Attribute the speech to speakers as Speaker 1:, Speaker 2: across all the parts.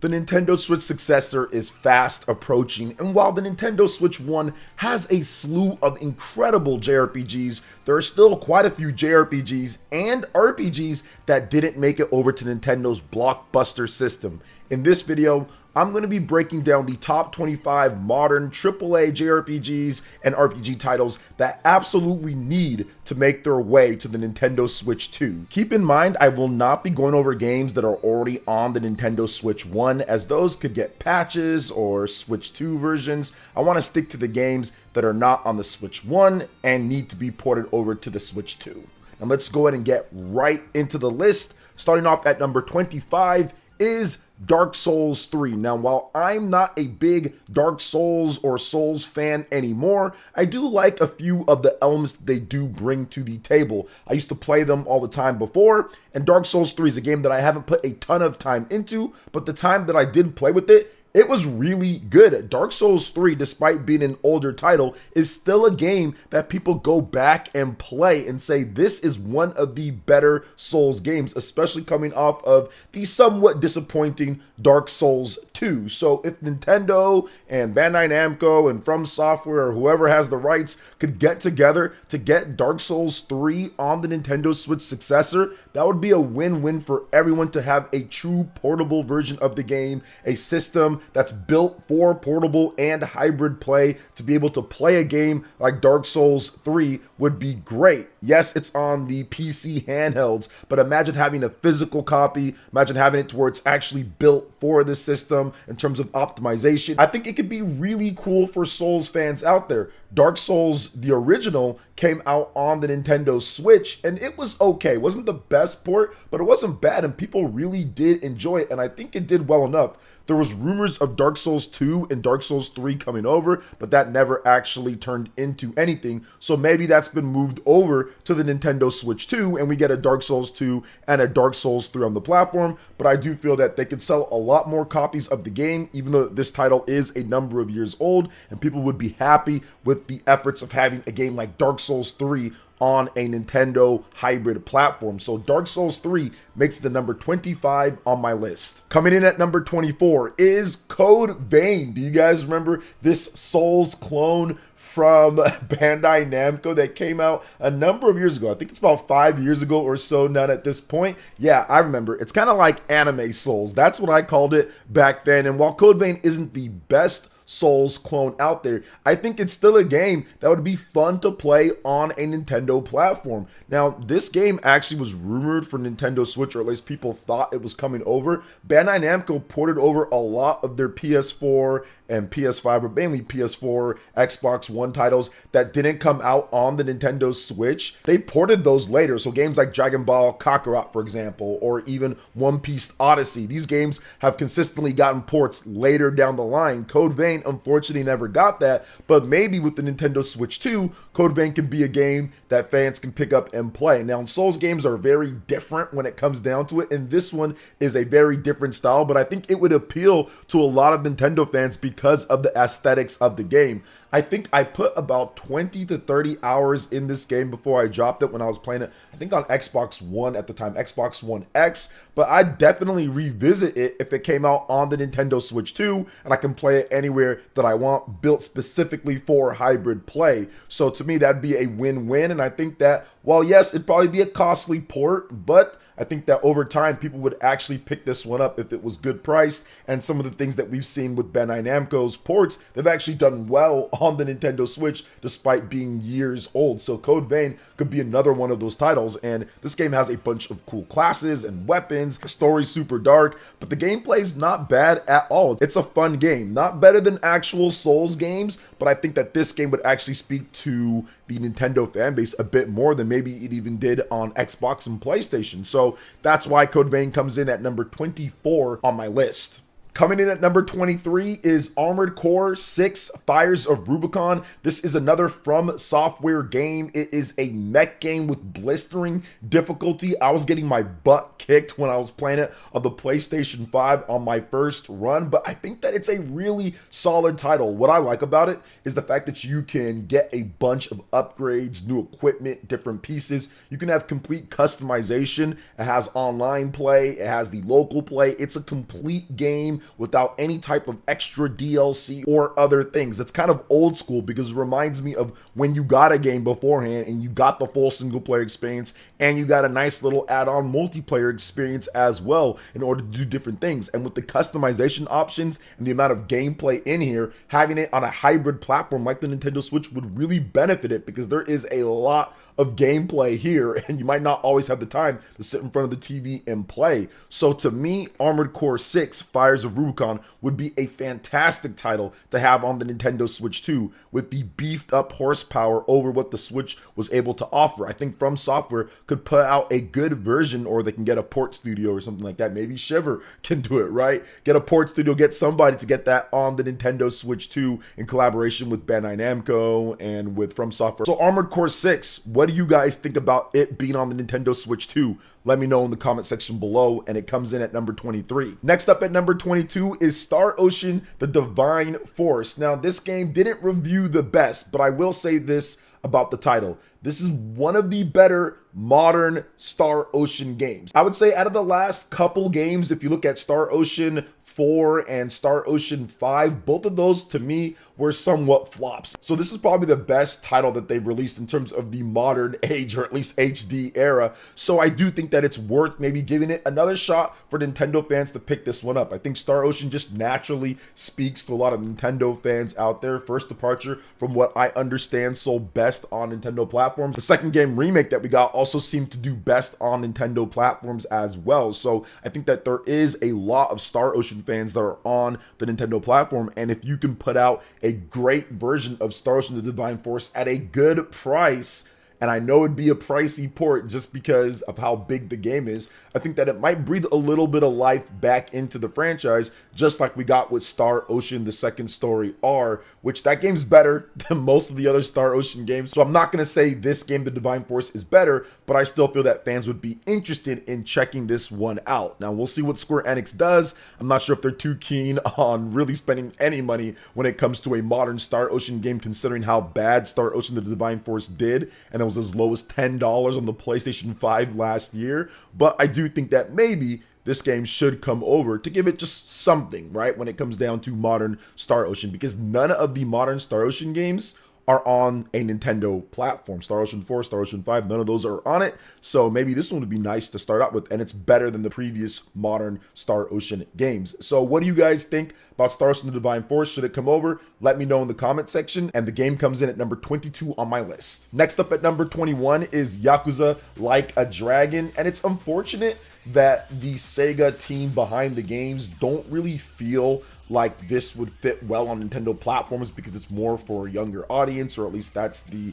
Speaker 1: The Nintendo Switch successor is fast approaching, and while the Nintendo Switch 1 has a slew of incredible JRPGs, there are still quite a few JRPGs and RPGs that didn't make it over to Nintendo's blockbuster system. In this video, I'm going to be breaking down the top 25 modern AAA JRPGs and RPG titles that absolutely need to make their way to the Nintendo Switch 2. Keep in mind, I will not be going over games that are already on the Nintendo Switch 1, as those could get patches or Switch 2 versions. I want to stick to the games that are not on the Switch 1 and need to be ported over to the Switch 2. Now let's go ahead and get right into the list. Starting off at number 25 is Dark Souls 3. Now, while I'm not a big Dark Souls or Souls fan anymore, I do like a few of the elements they do bring to the table. I used to play them all the time before, and Dark Souls 3 is a game that I haven't put a ton of time into, but the time that I did play with it, it was really good. Dark Souls 3, despite being an older title, is still a game that people go back and play and say this is one of the better Souls games, especially coming off of the somewhat disappointing Dark Souls 2. So if Nintendo and Bandai Namco and FromSoftware or whoever has the rights could get together to get Dark Souls 3 on the Nintendo Switch successor, that would be a win-win for everyone to have a true portable version of the game, a system that's built for portable and hybrid play. To be able to play a game like Dark Souls 3 would be great. Yes, it's on the PC handhelds, but imagine having a physical copy, imagine having it to where it's actually built for the system in terms of optimization. I think it could be really cool for Souls fans out there. Dark Souls, the original, came out on the Nintendo Switch, and it was okay. It wasn't the best port, but it wasn't bad, and people really did enjoy it, and I think it did well enough. There was rumors of Dark Souls 2 and Dark Souls 3 coming over, but that never actually turned into anything. So maybe that's been moved over to the Nintendo Switch 2, and we get a Dark Souls 2 and a Dark Souls 3 on the platform. But I do feel that they could sell a lot more copies of the game, even though this title is a number of years old, and people would be happy with the efforts of having a game like Dark Souls 3 on a Nintendo hybrid platform. So Dark Souls 3 makes the number 25 on my list. Coming in at number 24 is Code Vein. Do you guys remember this Souls clone from Bandai Namco that came out a number of years ago? I think it's about 5 years ago or so now at this point. Yeah, I remember. It's kind of like anime Souls. That's what I called it back then. And while Code Vein isn't the best Souls clone out there, I think it's still a game that would be fun to play on a Nintendo platform. Now, this game actually was rumored for Nintendo Switch, or at least people thought it was coming over. Bandai Namco ported over a lot of their PS4 and PS5, but mainly PS4, Xbox One titles that didn't come out on the Nintendo Switch. They ported those later, so games like Dragon Ball Kakarot, for example, or even One Piece Odyssey. These games have consistently gotten ports later down the line. Code Vein unfortunately never got that, but maybe with the Nintendo Switch 2, Code Vein can be a game that fans can pick up and play. Now, Souls games are very different when it comes down to it, and this one is a very different style, but I think it would appeal to a lot of Nintendo fans because of the aesthetics of the game. I think I put about 20 to 30 hours in this game before I dropped it when I was playing it, I think on Xbox One at the time, Xbox One X, but I'd definitely revisit it if it came out on the Nintendo Switch 2, and I can play it anywhere that I want, built specifically for hybrid play. So to me, that'd be a win-win, and I think that, while yes, it'd probably be a costly port, but I think that over time, people would actually pick this one up if it was good priced, and some of the things that we've seen with Bandai Namco's ports, they've actually done well on the Nintendo Switch despite being years old. So Code Vein could be another one of those titles, and this game has a bunch of cool classes and weapons. The story's super dark, but the gameplay's not bad at all. It's a fun game, not better than actual Souls games, but I think that this game would actually speak to the Nintendo fan base a bit more than maybe it even did on Xbox and PlayStation. So that's why Code Vein comes in at number 24 on my list. Coming in at number 23 is Armored Core 6 Fires of Rubicon. This is another FromSoftware game. It is a mech game with blistering difficulty. I was getting my butt kicked when I was playing it on the PlayStation 5 on my first run, but I think that it's a really solid title. What I like about it is the fact that you can get a bunch of upgrades, new equipment, different pieces. You can have complete customization. It has online play. It has the local play. It's a complete game game without any type of extra DLC or other things. It's kind of old school because it reminds me of when you got a game beforehand and you got the full single player experience and you got a nice little add-on multiplayer experience as well in order to do different things. And with the customization options and the amount of gameplay in here, having it on a hybrid platform like the Nintendo Switch would really benefit it, because there is a lot of gameplay here and you might not always have the time to sit in front of the TV and play. So to me, Armored Core 6 Fires of Rubicon would be a fantastic title to have on the Nintendo Switch 2 with the beefed up horsepower over what the Switch was able to offer. I think FromSoftware could put out a good version, or they can get a port studio or something like that. Maybe Shiver can do it, right? Get a port studio, get somebody to get that on the Nintendo Switch 2 in collaboration with Bandai Namco and with FromSoftware. So Armored Core 6, what do you guys think about it being on the Nintendo Switch 2? Let me know in the comment section below, and it comes in at number 23. Next up at number 22 is Star Ocean: The Divine Force. Now, this game didn't review the best, but I will say this about the title. This is one of the better modern Star Ocean games. I would say out of the last couple games, if you look at Star Ocean 4 and Star Ocean 5, both of those to me were somewhat flops. So this is probably the best title that they've released in terms of the modern age, or at least HD era. So I do think that it's worth maybe giving it another shot for Nintendo fans to pick this one up. I think Star Ocean just naturally speaks to a lot of Nintendo fans out there. First departure from what I understand sold best on Nintendo platforms. The second game remake that we got also seemed to do best on Nintendo platforms as well. So I think that there is a lot of Star Ocean fans that are on the Nintendo platform, and if you can put out a great version of Star Ocean: The Divine Force at a good price, and I know it'd be a pricey port just because of how big the game is, I think that it might breathe a little bit of life back into the franchise, just like we got with Star Ocean: The Second Story R, which that game's better than most of the other Star Ocean games. So I'm not going to say this game, The Divine Force, is better, but I still feel that fans would be interested in checking this one out. Now, we'll see what Square Enix does. I'm not sure if they're too keen on really spending any money when it comes to a modern Star Ocean game, considering how bad Star Ocean: The Divine Force did, and it was as low as $10 on the PlayStation 5 last year. But I do think that maybe this game should come over to give it just something, right, when it comes down to modern Star Ocean, because none of the modern Star Ocean games are on a Nintendo platform. Star Ocean 4, Star Ocean 5, none of those are on it. So maybe this one would be nice to start out with, and it's better than the previous modern Star Ocean games. So what do you guys think about Star Ocean: The Divine Force? Should it come over? Let me know in the comment section. And the game comes in at number 22 on my list. Next up at number 21 is Yakuza Like a Dragon. And it's unfortunate that the Sega team behind the games don't really feel like this would fit well on Nintendo platforms, because it's more for a younger audience, or at least that's the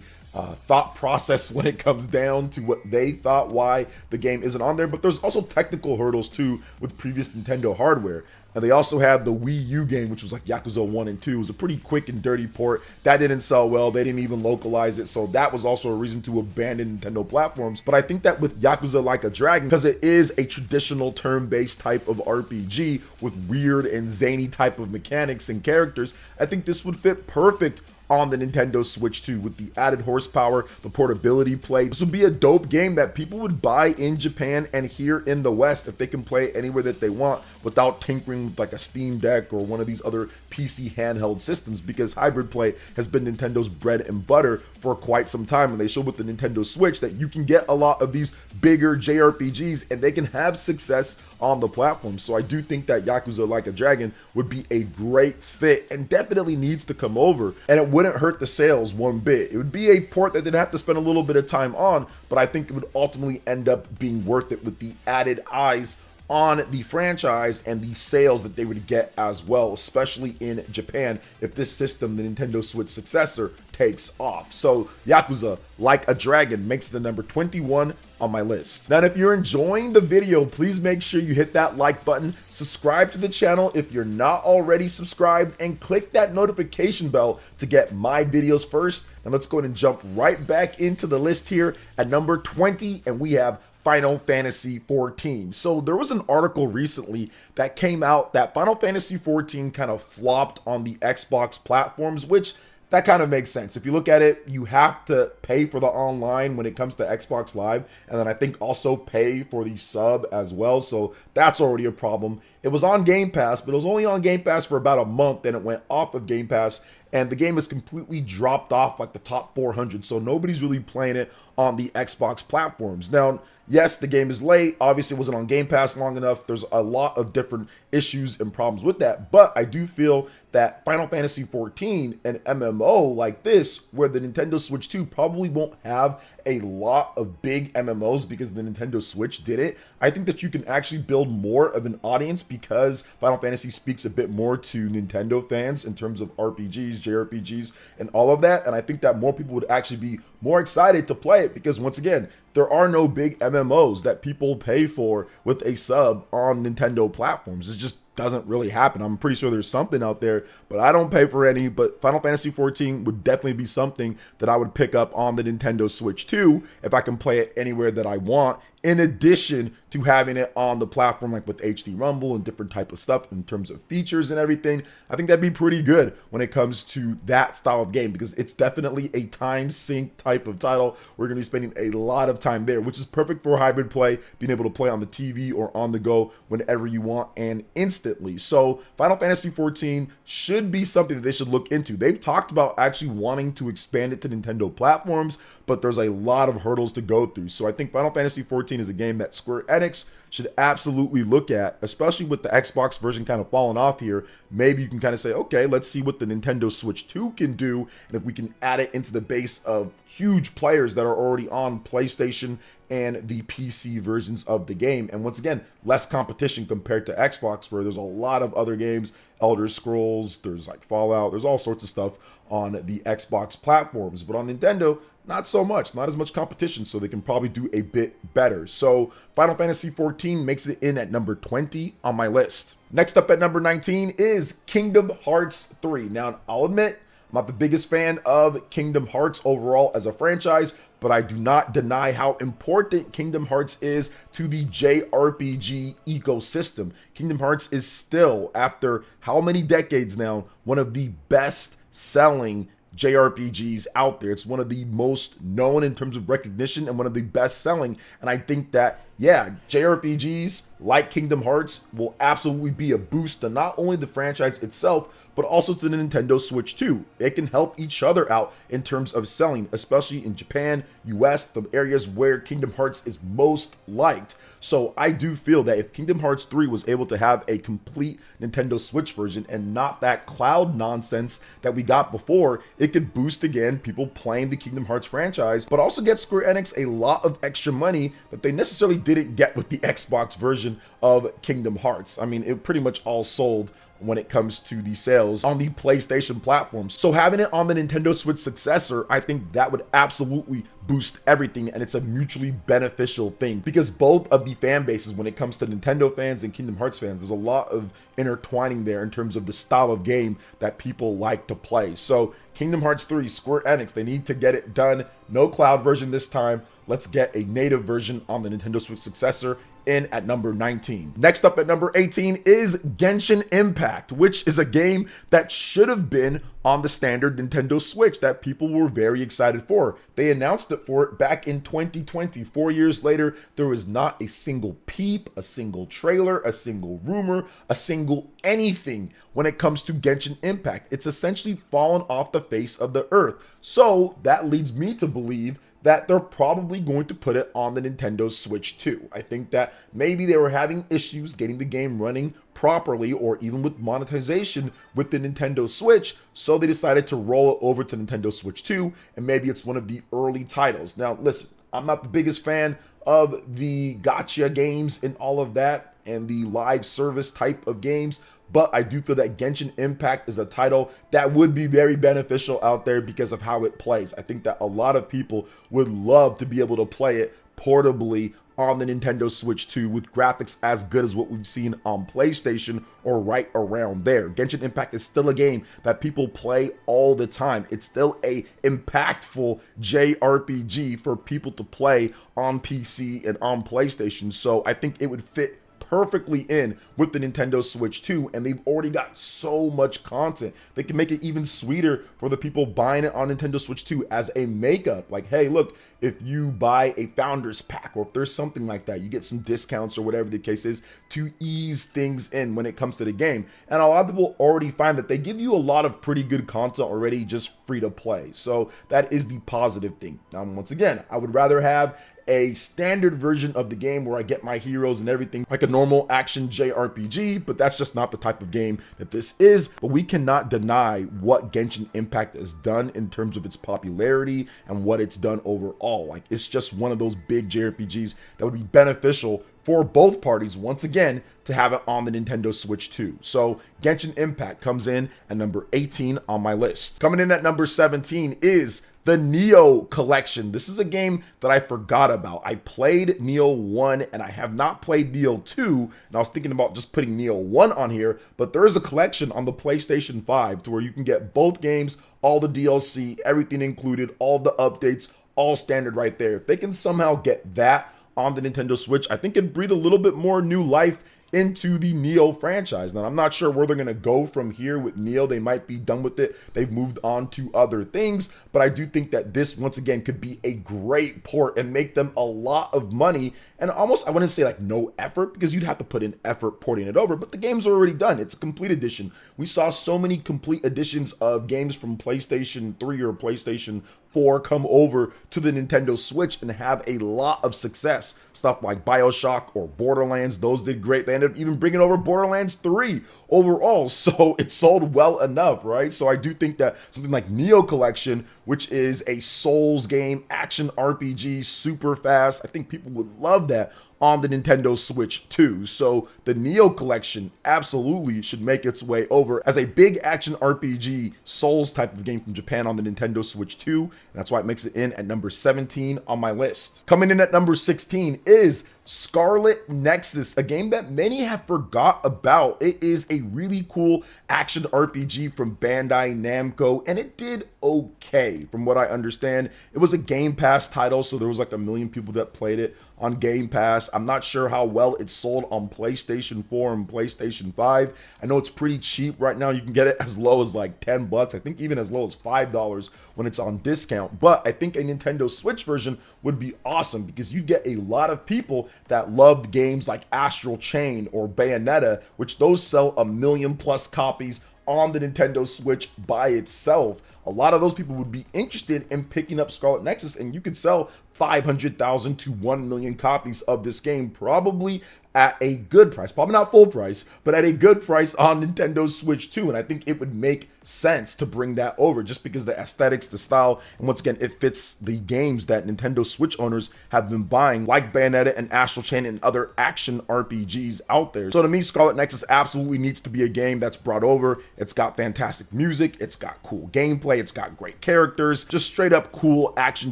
Speaker 1: thought process when it comes down to what they thought why the game isn't on there. But there's also technical hurdles too with previous Nintendo hardware. And they also had the Wii U game, which was like Yakuza 1 and 2. It was a pretty quick and dirty port. That didn't sell well. They didn't even localize it. So that was also a reason to abandon Nintendo platforms. But I think that with Yakuza Like a Dragon, because it is a traditional turn-based type of RPG with weird and zany type of mechanics and characters, I think this would fit perfect on the Nintendo Switch 2 with the added horsepower, the portability play. This would be a dope game that people would buy in Japan and here in the West if they can play anywhere that they want without tinkering with like a Steam Deck or one of these other PC handheld systems, because hybrid play has been Nintendo's bread and butter for quite some time. And they showed with the Nintendo Switch that you can get a lot of these bigger JRPGs and they can have success on the platform. So I do think that Yakuza Like a Dragon would be a great fit and definitely needs to come over, and it wouldn't hurt the sales one bit. It would be a port that they'd have to spend a little bit of time on, but I think it would ultimately end up being worth it with the added eyes on the franchise and the sales that they would get as well, especially in Japan, if this system, the Nintendo Switch successor, takes off. So Yakuza Like a Dragon makes the number 21 on my list. Now, if you're enjoying the video, please make sure you hit that like button, subscribe to the channel if you're not already subscribed, and click that notification bell to get my videos first. And let's go ahead and jump right back into the list here at number 20, and we have Final Fantasy XIV. So there was an article recently that came out that Final Fantasy XIV kind of flopped on the Xbox platforms, which that kind of makes sense. If you look at it, you have to pay for the online when it comes to Xbox Live, and then I think also pay for the sub as well, so that's already a problem. It was on Game Pass, but it was only on Game Pass for about a month, then it went off of Game Pass, and the game has completely dropped off like the top 400, so nobody's really playing it on the Xbox platforms. Now, yes, the game is late. Obviously, it wasn't on Game Pass long enough. There's a lot of different issues and problems with that. But I do feel that Final Fantasy XIV, an MMO like this, where the Nintendo Switch 2 probably won't have a lot of big MMOs because the Nintendo Switch did it, I think that you can actually build more of an audience because Final Fantasy speaks a bit more to Nintendo fans in terms of RPGs, JRPGs, and all of that. And I think that more people would actually be more excited to play it because, once again, there are no big MMOs that people pay for with a sub on Nintendo platforms. It just doesn't really happen. I'm pretty sure there's something out there, but I don't pay for any. But Final Fantasy XIV would definitely be something that I would pick up on the Nintendo Switch 2 if I can play it anywhere that I want, in addition to having it on the platform like with HD Rumble and different type of stuff in terms of features and everything. I think that'd be pretty good when it comes to that style of game because it's definitely a time sink type of title. We're going to be spending a lot of time there, which is perfect for hybrid play, being able to play on the TV or on the go whenever you want and instantly. So Final Fantasy XIV should be something that they should look into. They've talked about actually wanting to expand it to Nintendo platforms, but there's a lot of hurdles to go through. So I think Final Fantasy XIV is a game that Square Enix should absolutely look at, especially with the Xbox version kind of falling off here. Maybe you can kind of say, okay, let's see what the Nintendo Switch 2 can do, and if we can add it into the base of huge players that are already on PlayStation and the PC versions of the game. And once again, less competition compared to Xbox, where there's a lot of other games, Elder Scrolls, there's like Fallout, there's all sorts of stuff on the Xbox platforms. But on Nintendo, not so much, not as much competition, so they can probably do a bit better. So Final Fantasy XIV makes it in at number 20 on my list. Next up at number 19 is Kingdom Hearts 3. Now, I'll admit, I'm not the biggest fan of Kingdom Hearts overall as a franchise, but I do not deny how important Kingdom Hearts is to the JRPG ecosystem. Kingdom Hearts is still, after how many decades now, one of the best-selling JRPGs out there. It's one of the most known in terms of recognition and one of the best selling. And I think that, yeah, JRPGs like Kingdom Hearts will absolutely be a boost to not only the franchise itself, but also to the Nintendo Switch 2. It can help each other out in terms of selling, especially in Japan, US, the areas where Kingdom Hearts is most liked. So I do feel that if Kingdom Hearts 3 was able to have a complete Nintendo Switch version and not that cloud nonsense that we got before, it could boost again people playing the Kingdom Hearts franchise, but also get Square Enix a lot of extra money that they necessarily didn't get with the Xbox version of Kingdom Hearts. I mean, it pretty much all sold when it comes to the sales on the PlayStation platforms. So having it on the Nintendo Switch successor, I think that would absolutely boost everything, and it's a mutually beneficial thing because both of the fan bases, when it comes to Nintendo fans and Kingdom Hearts fans, there's a lot of intertwining there in terms of the style of game that people like to play. So Kingdom Hearts 3, Square Enix, they need to get it done. No cloud version this time. Let's get a native version on the Nintendo Switch successor in at number 19. Next up at number 18 is Genshin Impact, which is a game that should have been on the standard Nintendo Switch that people were very excited for. They announced it for it back in 2020. 4 years later, there was not a single peep, a single trailer, a single rumor, a single anything when it comes to Genshin Impact. It's essentially fallen off the face of the earth. So that leads me to believe that they're probably going to put it on the Nintendo Switch 2. I think that maybe they were having issues getting the game running properly or even with monetization with the Nintendo Switch, so they decided to roll it over to Nintendo Switch 2, and maybe it's one of the early titles. Now, listen, I'm not the biggest fan of the gacha games and all of that and the live service type of games, but I do feel that Genshin Impact is a title that would be very beneficial out there because of how it plays. I think that a lot of people would love to be able to play it portably on the Nintendo Switch 2 with graphics as good as what we've seen on PlayStation or right around there. Genshin Impact is still a game that people play all the time. It's still a impactful JRPG for people to play on PC and on PlayStation. So I think it would fit perfectly in with the Nintendo Switch 2, and they've already got so much content. They can make it even sweeter for the people buying it on Nintendo Switch 2 as a makeup. Like, hey, look, if you buy a Founders Pack, or if there's something like that, you get some discounts or whatever the case is to ease things in when it comes to the game. And a lot of people already find that they give you a lot of pretty good content already just free to play. So that is the positive thing. Now, once again, I would rather have a standard version of the game where I get my heroes and everything like a normal action JRPG, but that's just not the type of game that this is. But we cannot deny what Genshin Impact has done in terms of its popularity and what it's done overall. Like, it's just one of those big JRPGs that would be beneficial for both parties, once again, to have it on the Nintendo Switch 2. So Genshin Impact comes in at number 18 on my list. Coming in at number 17 is the Nioh Collection. This is a game that I forgot about. I played Nioh 1 and I have not played Nioh 2, and I was thinking about just putting Nioh 1 on here, but there is a collection on the PlayStation 5 to where you can get both games, all the DLC, everything included, all the updates, all standard right there. If they can somehow get that on the Nintendo Switch, I think it'd breathe a little bit more new life into the Nioh franchise. Now, I'm not sure where they're going to go from here with Nioh. They might be done with it. They've moved on to other things, but I do think that this, once again, could be a great port and make them a lot of money, and almost, I wouldn't say like no effort, because you'd have to put in effort porting it over, but the game's already done. It's a complete edition. We saw so many complete editions of games from PlayStation 3 or PlayStation 4 come over to the Nintendo Switch and have a lot of success. Stuff like BioShock or Borderlands, those did great. They ended up even bringing over Borderlands 3 overall, so it sold well enough, right? So I do think that something like Nioh Collection, which is a Souls game, action RPG, super fast, I think people would love that on the Nintendo Switch 2. So the Nioh Collection absolutely should make its way over as a big action RPG Souls type of game from Japan on the Nintendo Switch 2. And that's why it makes it in at number 17 on my list. Coming in at number 16 is Scarlet Nexus, a game that many have forgot about. It is a really cool action RPG from Bandai Namco, and it did okay from what I understand. It was a Game Pass title, so there was like 1 million people that played it on Game Pass. I'm not sure how well it sold on PlayStation 4 and PlayStation 5. I know it's pretty cheap right now. You can get it as low as like 10 bucks. I think even as low as $5 when it's on discount. But I think a Nintendo Switch version would be awesome, because you get a lot of people that loved games like Astral Chain or Bayonetta, which those sell 1 million plus copies on the Nintendo Switch by itself. A lot of those people would be interested in picking up Scarlet Nexus, and you could sell 500,000 to 1 million copies of this game, probably at a good price, probably not full price, but at a good price on Nintendo Switch 2. And I think it would make sense to bring that over, just because the aesthetics, the style, and once again, it fits the games that Nintendo Switch owners have been buying, like Bayonetta and Astral Chain and other action RPGs out there. So to me, Scarlet Nexus absolutely needs to be a game that's brought over. It's got fantastic music, it's got cool gameplay, it's got great characters, just straight up cool action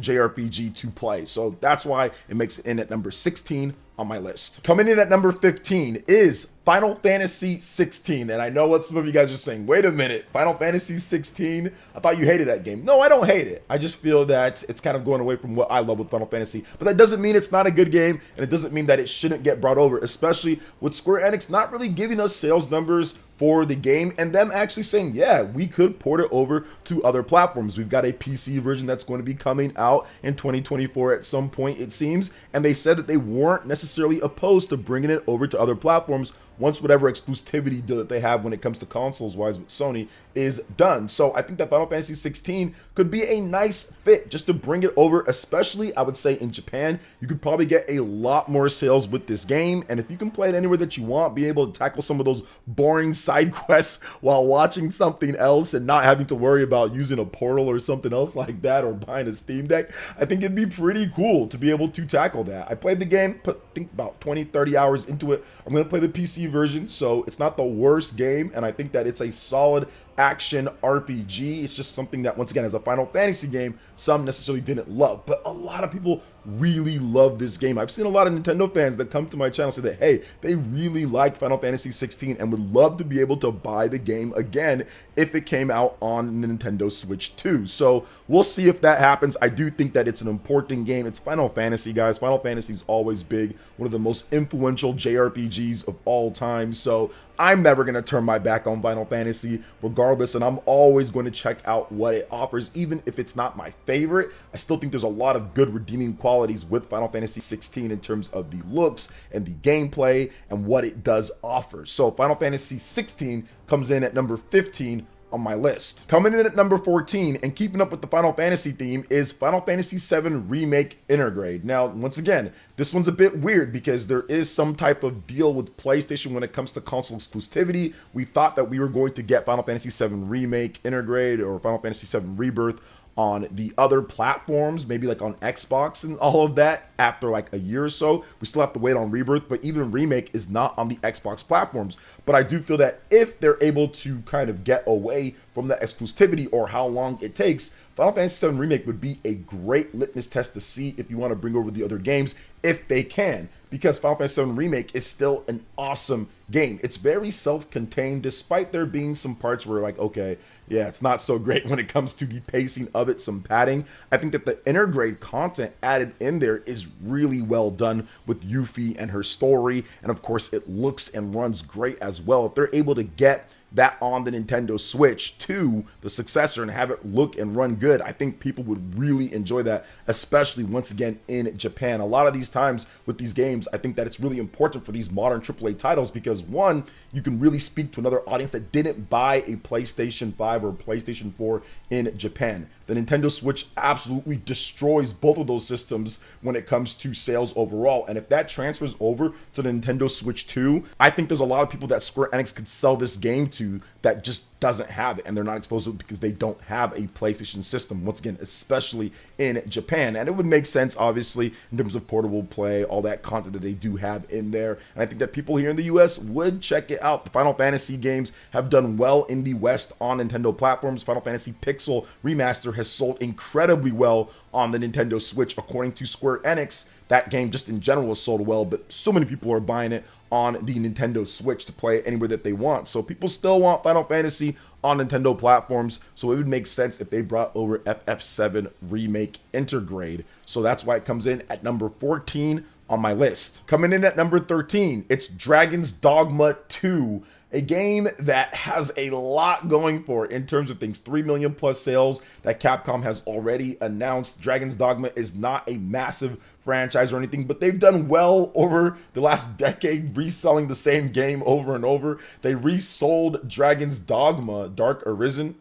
Speaker 1: JRPG to play. So that's why it makes it in at number 16 on my list. Coming in at number 15 is Final Fantasy 16. And I know what some of you guys are saying. Wait a minute, Final Fantasy 16? I thought you hated that game. No, I don't hate it. I just feel that it's kind of going away from what I love with Final Fantasy. But that doesn't mean it's not a good game, and it doesn't mean that it shouldn't get brought over, especially with Square Enix not really giving us sales numbers for the game, and them actually saying, yeah, we could port it over to other platforms. We've got a PC version that's going to be coming out in 2024 at some point, it seems, and they said that they weren't necessarily opposed to bringing it over to other platforms once whatever exclusivity deal that they have when it comes to consoles wise with Sony is done. So I think that Final Fantasy 16 could be a nice fit just to bring it over, especially I would say in Japan. You could probably get a lot more sales with this game, and if you can play it anywhere that you want, be able to tackle some of those boring side quests while watching something else and not having to worry about using a portal or something else like that, or buying a Steam Deck, I think it'd be pretty cool to be able to tackle that. I played the game, put I think about 20-30 hours into it. I'm going to play the PC version, so it's not the worst game, and I think that it's a solid action RPG. It's just something that, once again, as a Final Fantasy game, some necessarily didn't love, but a lot of people really love this game. I've seen a lot of Nintendo fans that come to my channel say that, hey, they really liked Final Fantasy 16 and would love to be able to buy the game again if it came out on Nintendo Switch 2. So we'll see if that happens. I do think that it's an important game. It's Final Fantasy, guys. Final Fantasy is always big, one of the most influential JRPGs of all time. So I'm never going to turn my back on Final Fantasy regardless, and I'm always going to check out what it offers. Even if it's not my favorite, I still think there's a lot of good redeeming qualities with Final Fantasy 16 in terms of the looks and the gameplay and what it does offer. So Final Fantasy 16 comes in at number 15 on my list. Coming in at number 14 and keeping up with the Final Fantasy theme is Final Fantasy 7 Remake Intergrade. Now, once again, this one's a bit weird because there is some type of deal with PlayStation when it comes to console exclusivity. We thought that we were going to get Final Fantasy 7 Remake Intergrade or Final Fantasy 7 Rebirth on the other platforms, maybe like on Xbox and all of that after like a year or so. We still have to wait on Rebirth, but even Remake is not on the Xbox platforms. But I do feel that if they're able to kind of get away from the exclusivity or how long it takes, Final Fantasy VII Remake would be a great litmus test to see if you want to bring over the other games, if they can, because Final Fantasy VII Remake is still an awesome game. It's very self-contained, despite there being some parts where like, okay, yeah, it's not so great when it comes to the pacing of it, some padding. I think that the intergrade content added in there is really well done with Yuffie and her story, and of course it looks and runs great as well. If they're able to get that on the Nintendo Switch to the successor and have it look and run good, I think people would really enjoy that, especially once again in Japan. A lot of these times with these games, I think that it's really important for these modern AAA titles because, one, you can really speak to another audience that didn't buy a PlayStation 5 or PlayStation 4 in Japan. The Nintendo Switch absolutely destroys both of those systems when it comes to sales overall. And if that transfers over to the Nintendo Switch 2, I think there's a lot of people that Square Enix could sell this game to that just doesn't have it, and they're not exposed to it because they don't have a PlayStation system, once again, especially in Japan. And it would make sense, obviously, in terms of portable play, all that content that they do have in there. And I think that people here in the US would check it out. The Final Fantasy games have done well in the West on Nintendo platforms. Final Fantasy Pixel Remaster has sold incredibly well on the Nintendo Switch, according to Square Enix. That game just in general has sold well, but so many people are buying it on the Nintendo Switch to play it anywhere that they want. So people still want Final Fantasy on Nintendo platforms, so it would make sense if they brought over FF7 Remake Intergrade. So that's why it comes in at number 14 on my list. Coming in at number 13, it's Dragon's Dogma 2. A game that has a lot going for it in terms of things. 3 million plus sales that Capcom has already announced. Dragon's Dogma is not a massive franchise or anything, but they've done well over the last decade reselling the same game over and over. They resold Dragon's Dogma Dark Arisen,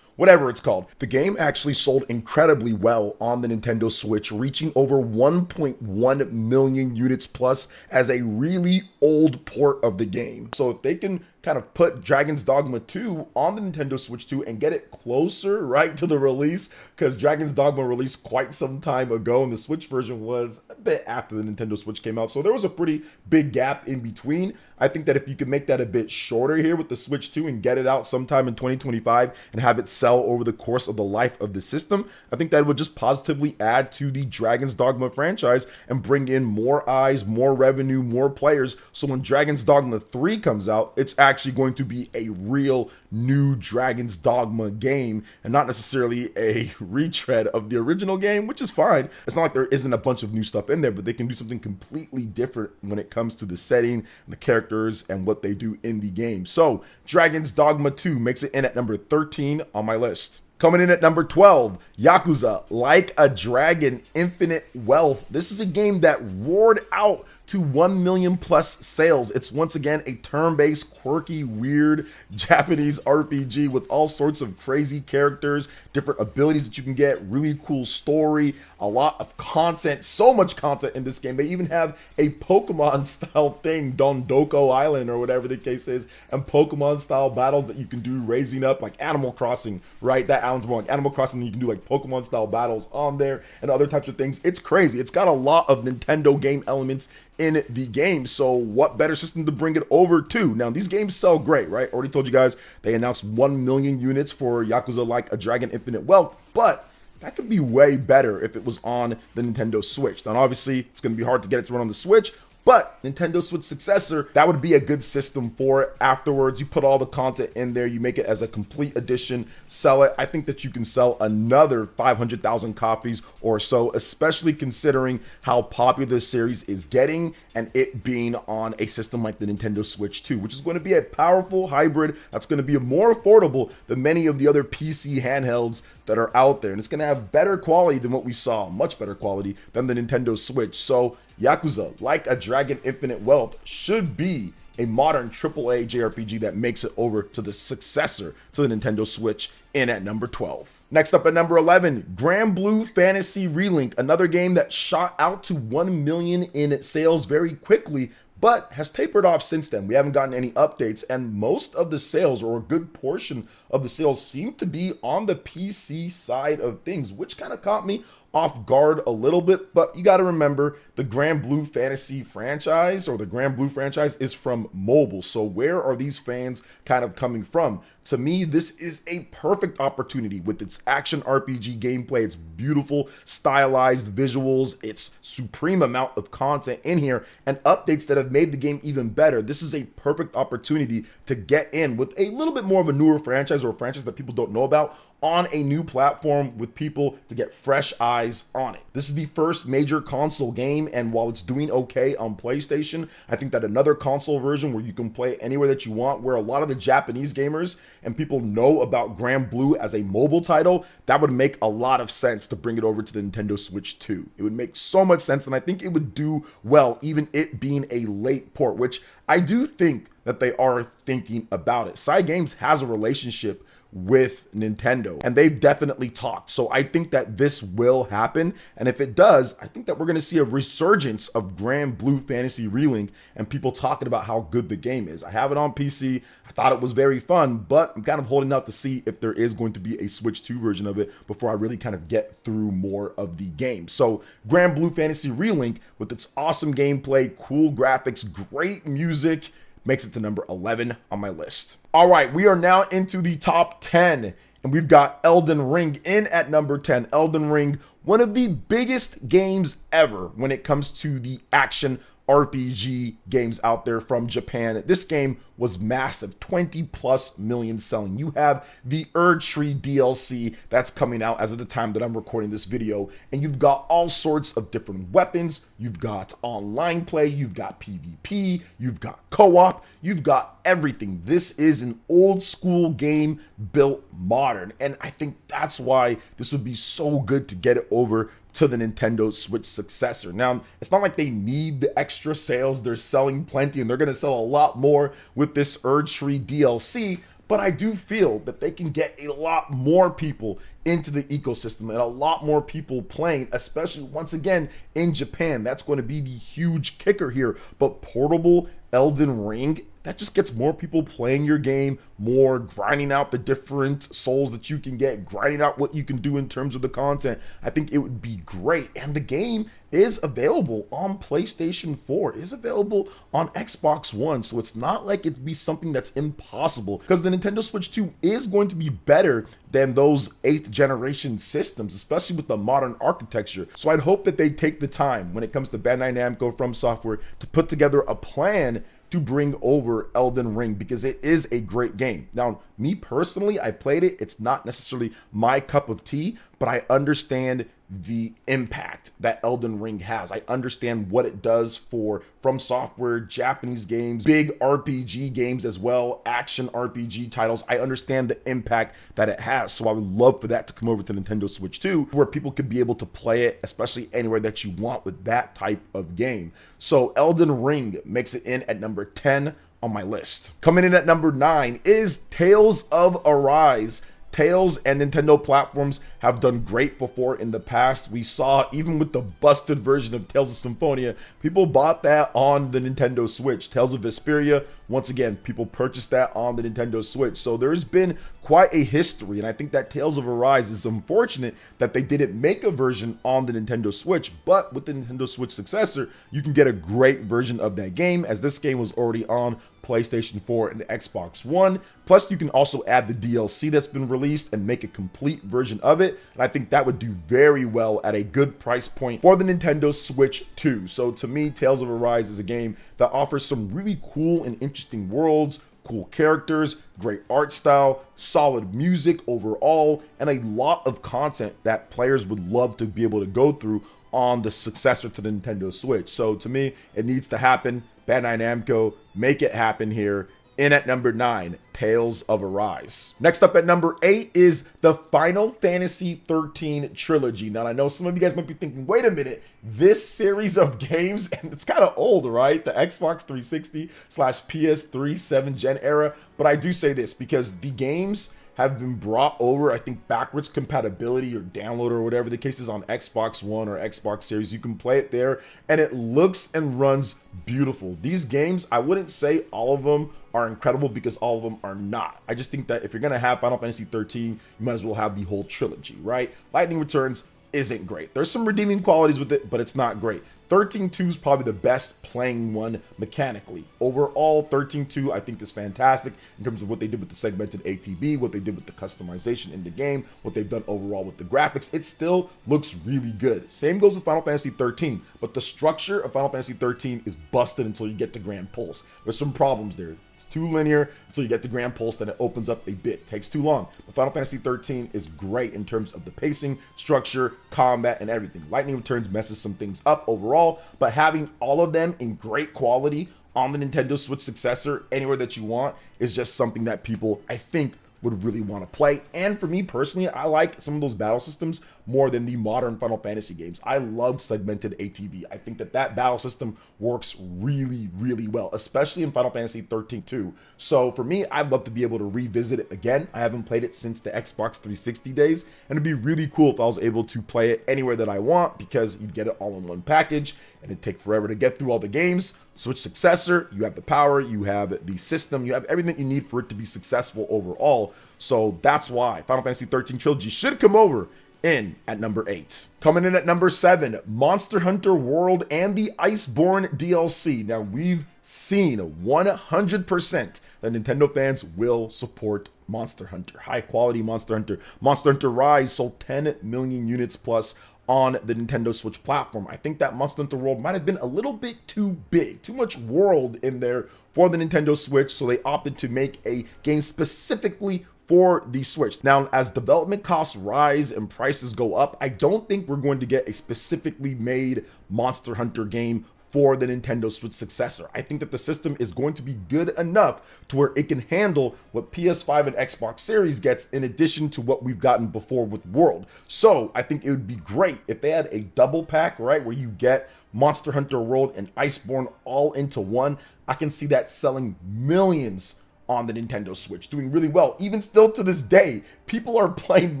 Speaker 1: whatever it's called. The game actually sold incredibly well on the Nintendo Switch, reaching over 1.1 million units plus as a really old port of the game. So if they can kind of put Dragon's Dogma 2 on the Nintendo Switch 2 and get it closer right to the release, because Dragon's Dogma released quite some time ago and the Switch version was a bit after the Nintendo Switch came out, so there was a pretty big gap in between. I think that if you could make that a bit shorter here with the Switch 2 and get it out sometime in 2025 and have it sell over the course of the life of the system, I think that would just positively add to the Dragon's Dogma franchise and bring in more eyes, more revenue, more players. So when Dragon's Dogma 3 comes out, it's actually going to be a real new Dragon's Dogma game and not necessarily a retread of the original game, which is fine. It's not like there isn't a bunch of new stuff in there, but they can do something completely different when it comes to the setting and the characters and what they do in the game. So Dragon's Dogma 2 makes it in at number 13 on my list. Coming in at number 12, Yakuza Like a Dragon Infinite Wealth. This is a game that roared out to 1 million plus sales. It's once again a turn-based, quirky, weird Japanese RPG with all sorts of crazy characters, different abilities that you can get, really cool story, a lot of content, so much content in this game. They even have a Pokemon style thing, Dondoko Island or whatever the case is, and Pokemon style battles that you can do, raising up like Animal Crossing, right? That island's more like Animal Crossing, you can do like Pokemon style battles on there and other types of things. It's crazy. It's got a lot of Nintendo game elements in the game. So what better system to bring it over to? Now, these games sell great, right? Already told you guys they announced 1 million units for Yakuza Like a Dragon Infinite Wealth, but that could be way better if it was on the Nintendo Switch. Now, obviously, it's going to be hard to get it to run on the Switch, but Nintendo Switch successor, that would be a good system for it. Afterwards, you put all the content in there, you make it as a complete edition, sell it. I think that you can sell another 500,000 copies or so, especially considering how popular this series is getting and it being on a system like the Nintendo Switch 2, which is going to be a powerful hybrid that's going to be more affordable than many of the other PC handhelds that are out there. And it's going to have better quality than what we saw, much better quality than the Nintendo Switch. So Yakuza Like a Dragon Infinite Wealth should be a modern AAA JRPG that makes it over to the successor to the Nintendo Switch in at number 12. Next up at number 11, Grand Blue Fantasy Relink, another game that shot out to 1 million in sales very quickly, but has tapered off since then. We haven't gotten any updates, and most of the sales, or a good portion of the sales, seem to be on the PC side of things, which kind of caught me off guard a little bit. But you got to remember, the Grand Blue Fantasy franchise, or the Grand Blue franchise, is from mobile. So where are these fans kind of coming from? To me, this is a perfect opportunity with its action RPG gameplay, its beautiful stylized visuals, its supreme amount of content in here, and updates that have made the game even better. This is a perfect opportunity to get in with a little bit more of a newer franchise, or a franchise that people don't know about, on a new platform with people to get fresh eyes on it. This is the first major console game, and while it's doing okay on PlayStation, I think that another console version where you can play anywhere that you want, where a lot of the Japanese gamers and people know about Grand Blue as a mobile title, that would make a lot of sense to bring it over to the Nintendo Switch 2. It would make so much sense, and I think it would do well, even it being a late port, which I do think that they are thinking about it. Cygames has a relationship with Nintendo, and they've definitely talked. So I think that this will happen, and if it does, I think that we're going to see a resurgence of Grand Blue Fantasy Relink and people talking about how good the game is. I have it on PC. I thought it was very fun, but I'm kind of holding out to see if there is going to be a Switch 2 version of it before I really kind of get through more of the game. So Grand Blue Fantasy Relink, with its awesome gameplay, cool graphics, great music, makes it to number 11 on my list. All right, we are now into the top 10, and we've got Elden Ring in at number 10. Elden Ring, one of the biggest games ever when it comes to the action RPG games out there from Japan. This game was massive, 20+ million selling. You have the Erdtree DLC that's coming out as of the time that I'm recording this video, and you've got all sorts of different weapons. You've got online play, you've got PvP, you've got co-op, you've got everything. This is an old school game built modern, and I think that's why this would be so good to get it over to the Nintendo Switch successor. Now, it's not like they need the extra sales. They're selling plenty, and they're going to sell a lot more with this Erdtree DLC, but I do feel that they can get a lot more people into the ecosystem and a lot more people playing, especially once again in Japan. That's going to be the huge kicker here. But portable Elden Ring, that just gets more people playing your game, more grinding out the different souls that you can get, grinding out what you can do in terms of the content. I think it would be great. And the game is available on PlayStation 4, is available on Xbox One, so it's not like it'd be something that's impossible, because the Nintendo Switch 2 is going to be better than those 8th generation systems, especially with the modern architecture. So I'd hope that they take the time when it comes to Bandai Namco, FromSoftware, to put together a plan to bring over Elden Ring, because it is a great game. Now, me personally, I played it. It's not necessarily my cup of tea, but I understand the impact that Elden Ring has. I understand what it does for FromSoftware, Japanese games, big RPG games as well, action RPG titles. I understand the impact that it has. So I would love for that to come over to Nintendo Switch 2, where people could be able to play it, especially anywhere that you want with that type of game. So Elden Ring makes it in at number 10 on my list. Coming in at number 9 is Tales of Arise. Tales and Nintendo platforms have done great before in the past. We saw, even with the busted version of Tales of Symphonia, people bought that on the Nintendo Switch. Tales of Vesperia, once again, people purchased that on the Nintendo Switch. So there's been quite a history, and I think that Tales of Arise is unfortunate that they didn't make a version on the Nintendo Switch, but with the Nintendo Switch successor, you can get a great version of that game, as this game was already on PlayStation 4 and Xbox One. Plus, you can also add the DLC that's been released and make a complete version of it. And I think that would do very well at a good price point for the Nintendo Switch 2. So to me, Tales of Arise is a game that offers some really cool and interesting worlds, cool characters, great art style, solid music overall, and a lot of content that players would love to be able to go through on the successor to the Nintendo Switch. So to me, it needs to happen. Bandai Namco, make it happen here. In at number 9, Tales of Arise. Next up at number 8 is the Final Fantasy 13 Trilogy. Now, I know some of you guys might be thinking, wait a minute, this series of games, and it's kind of old, right? The Xbox 360 / PS3 7th gen era. But I do say this because the games have been brought over, I think, backwards compatibility or download or whatever the case is on Xbox One or Xbox Series. You can play it there and it looks and runs beautiful. These games, I wouldn't say all of them are incredible because all of them are not. I just think that if you're going to have Final Fantasy 13, you might as well have the whole trilogy, right? Lightning Returns isn't great. There's some redeeming qualities with it, but it's not great. 13.2 is probably the best playing one mechanically. Overall, 13.2 I think is fantastic in terms of what they did with the segmented ATB, what they did with the customization in the game, what they've done overall with the graphics. It still looks really good. Same goes with Final Fantasy 13, but the structure of Final Fantasy 13 is busted until you get to Grand Pulse. There's some problems there. It's too linear until you get to Grand Pulse, then it opens up a bit. Takes too long. But Final Fantasy 13 is great in terms of the pacing, structure, combat, and everything. Lightning Returns messes some things up overall, but having all of them in great quality on the Nintendo Switch successor anywhere that you want is just something that people, I think, would really want to play. And for me personally, I like some of those battle systems more than the modern Final Fantasy games. I love segmented ATB. I think that battle system works really, really well, especially in Final Fantasy 13 too. So for me, I'd love to be able to revisit it again. I haven't played it since the Xbox 360 days, and it'd be really cool if I was able to play it anywhere that I want, because you'd get it all in one package and it'd take forever to get through all the games. Switch successor, you have the power, you have the system, you have everything you need for it to be successful overall. So that's why Final Fantasy 13 Trilogy should come over in at number 8. Coming in at number 7, Monster Hunter World and the Iceborne DLC. Now, we've seen 100% that Nintendo fans will support Monster Hunter. High quality Monster Hunter. Monster Hunter Rise sold 10 million units plus on the Nintendo Switch platform. I think that Monster Hunter World might have been a little bit too big, too much world in there for the Nintendo Switch, so they opted to make a game specifically for the Switch. Now, as development costs rise and prices go up, I don't think we're going to get a specifically made Monster Hunter game for the Nintendo Switch successor. I think that the system is going to be good enough to where it can handle what PS5 and Xbox Series gets, in addition to what we've gotten before with World. So I think it would be great if they had a double pack, right, where you get Monster Hunter World and Iceborne all into one. I can see that selling millions on the Nintendo Switch, doing really well. Even still to this day, people are playing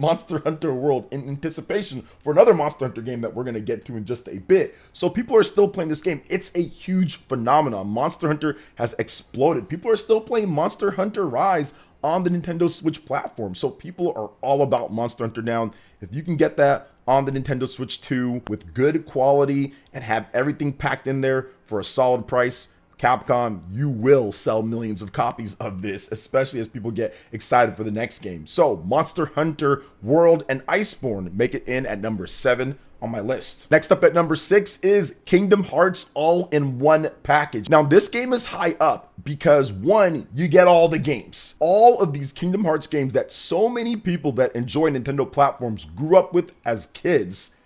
Speaker 1: Monster Hunter World in anticipation for another Monster Hunter game that we're going to get to in just a bit. So people are still playing this game. It's a huge phenomenon. Monster Hunter has exploded. People are still playing Monster Hunter Rise on the Nintendo Switch platform. So people are all about Monster Hunter now. If you can get that on the Nintendo Switch 2 with good quality and have everything packed in there for a solid price, Capcom, you will sell millions of copies of this, especially as people get excited for the next game. So Monster Hunter World and Iceborne make it in at number 7 on my list. Next up at number 6 is Kingdom Hearts All-in-One Package. Now, this game is high up because, one, you get all the games. All of these Kingdom Hearts games that so many people that enjoy Nintendo platforms grew up with as kids,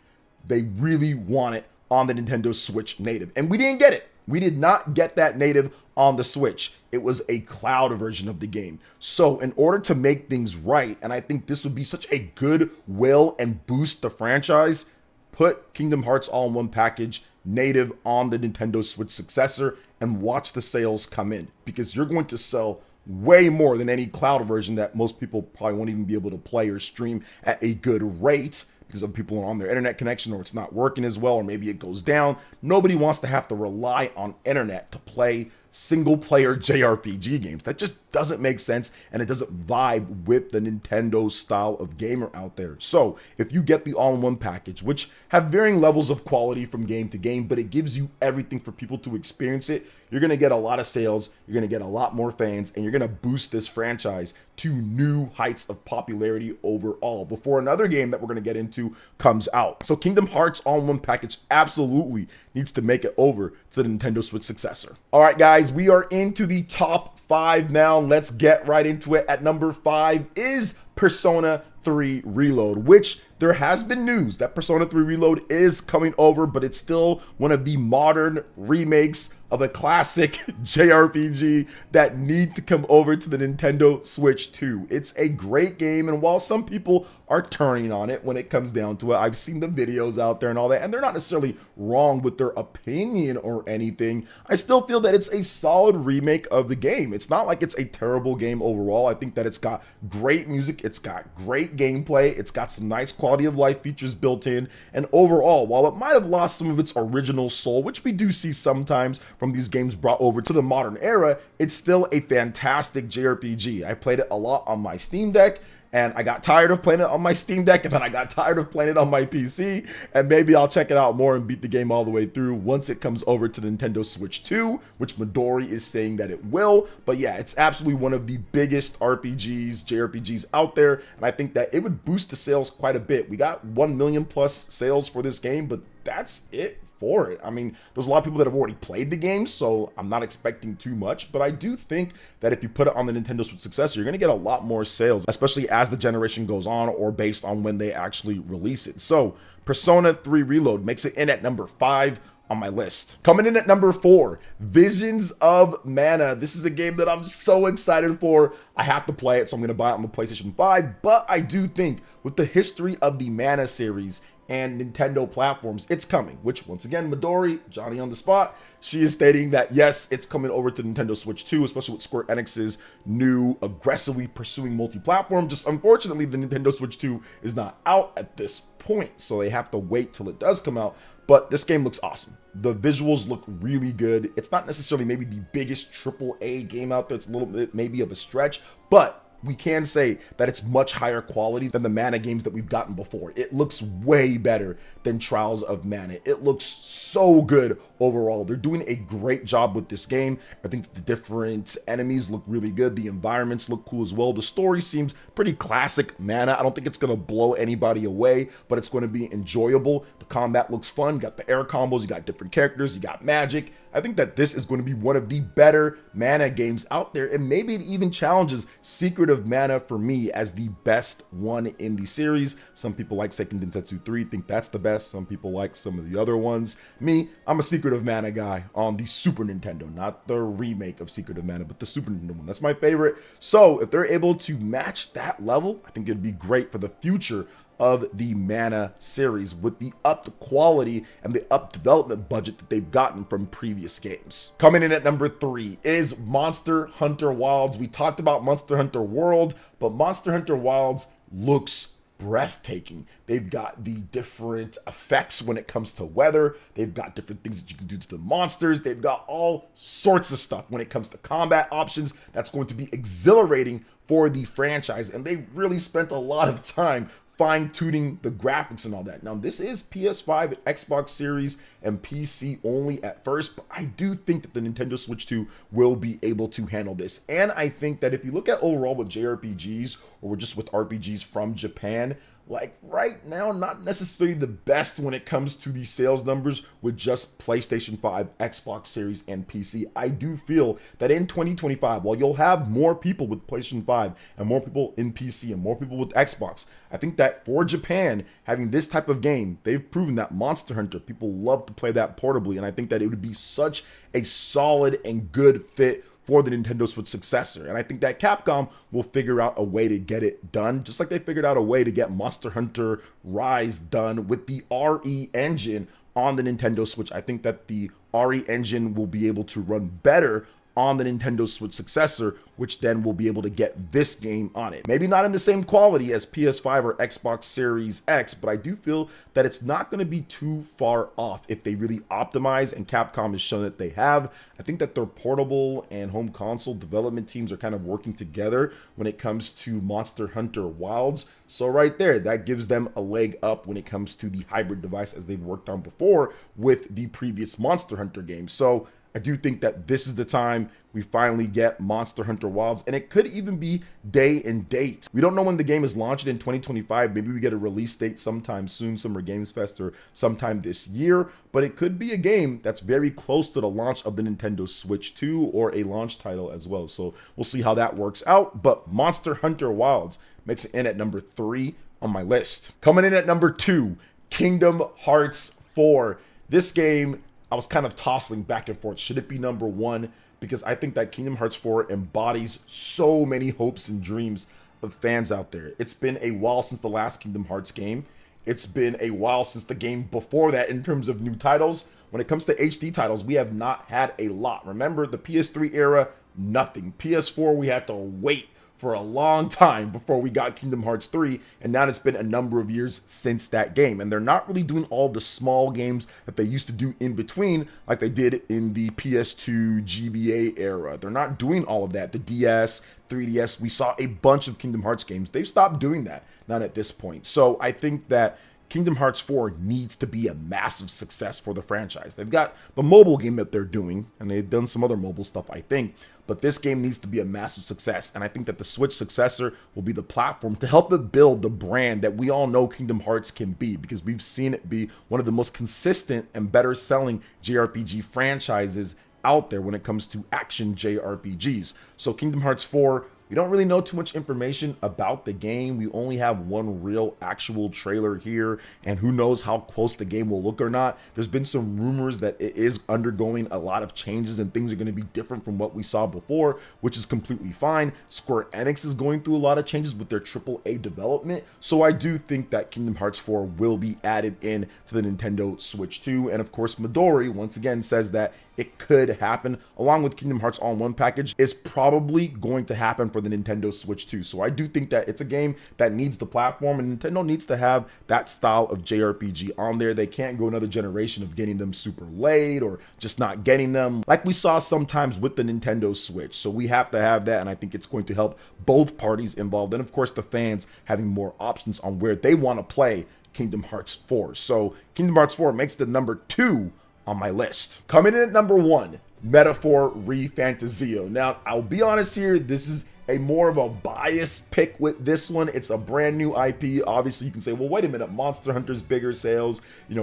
Speaker 1: they really want it on the Nintendo Switch native. And we didn't get it. We did not get that native on the Switch. It was a cloud version of the game. So in order to make things right, and I think this would be such a good will and boost the franchise, put Kingdom Hearts All-in-One Package native on the Nintendo Switch successor and watch the sales come in, because you're going to sell way more than any cloud version that most people probably won't even be able to play or stream at a good rate because of people on their internet connection, or it's not working as well, or maybe it goes down. Nobody wants to have to rely on internet to play single player JRPG games. That just doesn't make sense, and it doesn't vibe with the Nintendo style of gamer out there. So if you get the all-in-one package, which have varying levels of quality from game to game, but it gives you everything for people to experience it, you're going to get a lot of sales, you're going to get a lot more fans, and you're going to boost this franchise to new heights of popularity overall before another game that we're going to get into comes out. So Kingdom Hearts all-in-one package absolutely needs to make it over to the Nintendo Switch successor. All right, guys, we are into the top 5 now. Let's get right into it. At number 5 is Persona 3 Reload, which there has been news that Persona 3 Reload is coming over, but it's still one of the modern remakes of a classic JRPG that need to come over to the Nintendo Switch 2. It's a great game, and while some people are turning on it when it comes down to it, I've seen the videos out there and all that, and they're not necessarily wrong with their opinion or anything. I still feel that it's a solid remake of the game. It's not like it's a terrible game overall. I think that it's got great music, it's got great gameplay, it's got some nice quality of life features built in, and overall, while it might have lost some of its original soul, which we do see sometimes from these games brought over to the modern era, it's still a fantastic JRPG. I played it a lot on my Steam Deck, and I got tired of playing it on my Steam Deck, and then I got tired of playing it on my PC, and maybe I'll check it out more and beat the game all the way through once it comes over to the Nintendo Switch 2, which Midori is saying that it will. But yeah, it's absolutely one of the biggest JRPGs out there, and I think that it would boost the sales quite a bit. We got 1 million plus sales for this game, but that's it for it. I mean, there's a lot of people that have already played the game, so I'm not expecting too much, but I do think that if you put it on the Nintendo Switch successor, you're going to get a lot more sales, especially as the generation goes on or based on when they actually release it. So Persona 3 Reload makes it in at number 5 on my list. Coming in at number 4, Visions of Mana. This is a game that I'm so excited for. I have to play it, so I'm going to buy it on the PlayStation 5, but I do think with the history of the Mana series and Nintendo platforms, it's coming, which once again, Midori, Johnny on the spot, she is stating that yes, it's coming over to Nintendo Switch 2, especially with Square Enix's new aggressively pursuing multi-platform. Just unfortunately, the Nintendo Switch 2 is not out at this point, so they have to wait till it does come out. But this game looks awesome. The visuals look really good. It's not necessarily maybe the biggest AAA game out there. It's a little bit maybe of a stretch, but we can say that it's much higher quality than the Mana games that we've gotten before. It looks way better than Trials of Mana. It looks so good overall. They're doing a great job with this game. I think the different enemies look really good. The environments look cool as well. The story seems pretty classic Mana. I don't think it's going to blow anybody away, but it's going to be enjoyable. The combat looks fun. You got the air combos, you got different characters, you got magic. I think that this is going to be one of the better Mana games out there, and maybe it even challenges Secret of Mana for me as the best one in the series. Some people like Second Densetsu 3, think that's the best. Some people like some of the other ones. Me, I'm a Secret of Mana guy on the Super Nintendo, not the remake of Secret of Mana, but the Super Nintendo one. That's my favorite. So if they're able to match that level, I think it'd be great for the future of the Mana series with the upped quality and the upped development budget that they've gotten from previous games. Coming in at number 3 is Monster Hunter Wilds. We talked about Monster Hunter World, but Monster Hunter Wilds looks breathtaking. They've got the different effects when it comes to weather. They've got different things that you can do to the monsters. They've got all sorts of stuff when it comes to combat options that's going to be exhilarating for the franchise, and they really spent a lot of time fine-tuning the graphics and all that. Now, this is PS5, Xbox Series, and PC only at first, but I do think that the Nintendo Switch 2 will be able to handle this. And I think that if you look at overall with JRPGs, or just with RPGs from Japan, like right now, not necessarily the best when it comes to the sales numbers with just PlayStation 5, Xbox Series, and PC. I do feel that in 2025, while you'll have more people with PlayStation 5 and more people in PC and more people with Xbox, I think that for Japan, having this type of game, they've proven that Monster Hunter, people love to play that portably, and I think that it would be such a solid and good fit for the Nintendo Switch successor. And I think that Capcom will figure out a way to get it done, just like they figured out a way to get Monster Hunter Rise done with the RE engine on the Nintendo Switch. I think that the RE engine will be able to run better on the Nintendo Switch successor, which then will be able to get this game on it. Maybe not in the same quality as PS5 or Xbox Series X, but I do feel that it's not going to be too far off if they really optimize, and Capcom has shown that they have. I think that their portable and home console development teams are kind of working together when it comes to Monster Hunter Wilds. So right there, that gives them a leg up when it comes to the hybrid device as they've worked on before with the previous Monster Hunter games. So I do think that this is the time we finally get Monster Hunter Wilds, and it could even be day and date. We don't know when the game is launching in 2025. Maybe we get a release date sometime soon, Summer Games Fest or sometime this year, but it could be a game that's very close to the launch of the Nintendo Switch 2 or a launch title as well. So we'll see how that works out, but Monster Hunter Wilds makes it in at number 3 on my list. Coming in at number 2, Kingdom Hearts 4. This game, I was kind of tossing back and forth. Should it be number 1? Because I think that Kingdom Hearts 4 embodies so many hopes and dreams of fans out there. It's been a while since the last Kingdom Hearts game. It's been a while since the game before that in terms of new titles. When it comes to HD titles, we have not had a lot. Remember, the PS3 era, nothing. PS4, we had to wait for a long time before we got Kingdom Hearts 3, and now it's been a number of years since that game, and they're not really doing all the small games that they used to do in between like they did in the PS2 GBA era. They're not doing all of that. The DS, 3DS, we saw a bunch of Kingdom Hearts games. They've stopped doing that, not at this point. So I think that Kingdom Hearts 4 needs to be a massive success for the franchise. They've got the mobile game that they're doing, and they've done some other mobile stuff, I think, but this game needs to be a massive success, and I think that the Switch successor will be the platform to help it build the brand that we all know Kingdom Hearts can be, because we've seen it be one of the most consistent and better selling JRPG franchises out there when it comes to action JRPGs. So Kingdom Hearts 4, we don't really know too much information about the game. We only have one real actual trailer here, and who knows how close the game will look or not. There's been some rumors that it is undergoing a lot of changes and things are going to be different from what we saw before, which is completely fine. Square Enix is going through a lot of changes with their AAA development, so I do think that Kingdom Hearts 4 will be added in to the Nintendo Switch 2, and of course Midori once again says that it could happen, along with Kingdom Hearts All-in-One package, is probably going to happen for the Nintendo Switch 2. So I do think that it's a game that needs the platform, and Nintendo needs to have that style of JRPG on there. They can't go another generation of getting them super late or just not getting them like we saw sometimes with the Nintendo Switch. So we have to have that, and I think it's going to help both parties involved, and of course the fans having more options on where they want to play Kingdom Hearts 4. So Kingdom Hearts 4 makes the number 2 on my list. Coming in at number 1, Metaphor ReFantazio. Now, I'll be honest here, this is a more of a biased pick with this one. It's a brand new IP. Obviously, you can say, well, wait a minute, Monster Hunter's bigger sales,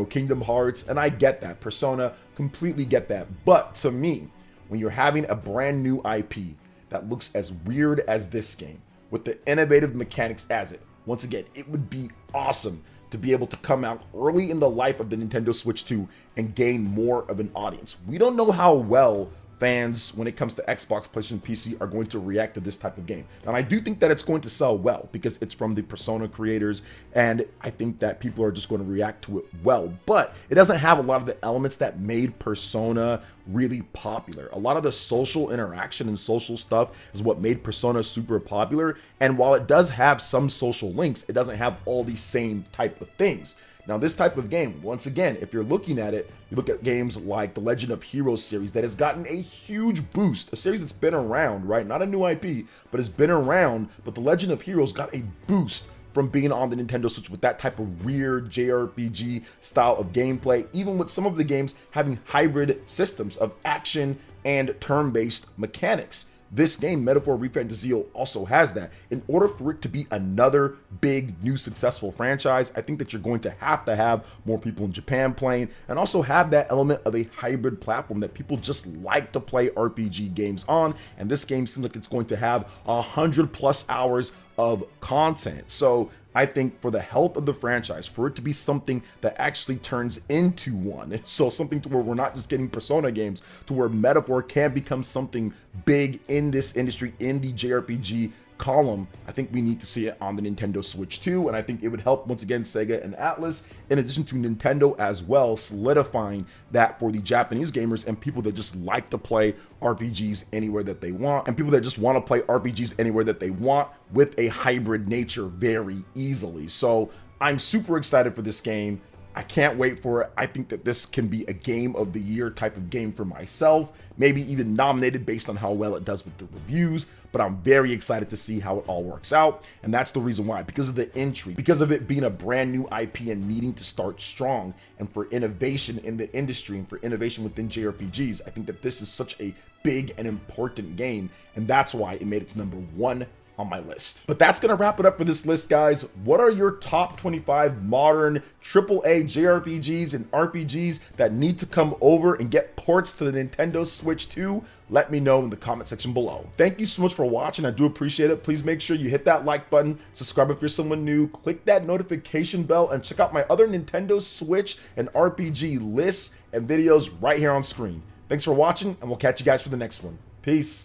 Speaker 1: Kingdom Hearts, and I get that. Persona, completely get that. But to me, when you're having a brand new IP that looks as weird as this game, with the innovative mechanics as it, once again, it would be awesome to be able to come out early in the life of the Nintendo Switch 2 and gain more of an audience. We don't know how well fans, when it comes to Xbox, PlayStation, PC, are going to react to this type of game. And I do think that it's going to sell well because it's from the Persona creators, and I think that people are just going to react to it well. But it doesn't have a lot of the elements that made Persona really popular. A lot of the social interaction and social stuff is what made Persona super popular, and while it does have some social links, it doesn't have all these same type of things. Now, this type of game, once again, if you're looking at it, you look at games like the Legend of Heroes series that has gotten a huge boost, a series that's been around, right? Not a new IP, but has been around, but the Legend of Heroes got a boost from being on the Nintendo Switch with that type of weird JRPG style of gameplay, even with some of the games having hybrid systems of action and turn-based mechanics. This game, Metaphor ReFantazio, also has that. In order for it to be another big, new, successful franchise, I think that you're going to have more people in Japan playing, and also have that element of a hybrid platform that people just like to play RPG games on, and this game seems like it's going to have 100+ hours of content. So I think for the health of the franchise, for it to be something that actually turns into one, so something to where we're not just getting Persona games, to where Metaphor can become something big in this industry, in the JRPG column, I think we need to see it on the Nintendo Switch too, and I think it would help once again Sega and Atlus, in addition to Nintendo as well, solidifying that for the Japanese gamers and people that just like to play RPGs anywhere that they want, and people that just want to play RPGs anywhere that they want with a hybrid nature very easily. So I'm super excited for this game. I can't wait for it. I think that this can be a game of the year type of game for myself, maybe even nominated based on how well it does with the reviews, but I'm very excited to see how it all works out. And that's the reason why, because of the intrigue, because of it being a brand new IP and needing to start strong, and for innovation in the industry and for innovation within JRPGs. I think that this is such a big and important game, and that's why it made it to #1 on my list. But that's gonna wrap it up for this list, guys. What are your top 25 modern AAA JRPGs and RPGs that need to come over and get ports to the Nintendo Switch 2? Let me know in the comment section below. Thank you so much for watching. I do appreciate it. Please make sure you hit that like button, subscribe if you're someone new, click that notification bell, and check out my other Nintendo Switch and RPG lists and videos right here on screen. Thanks for watching, and we'll catch you guys for the next one. Peace.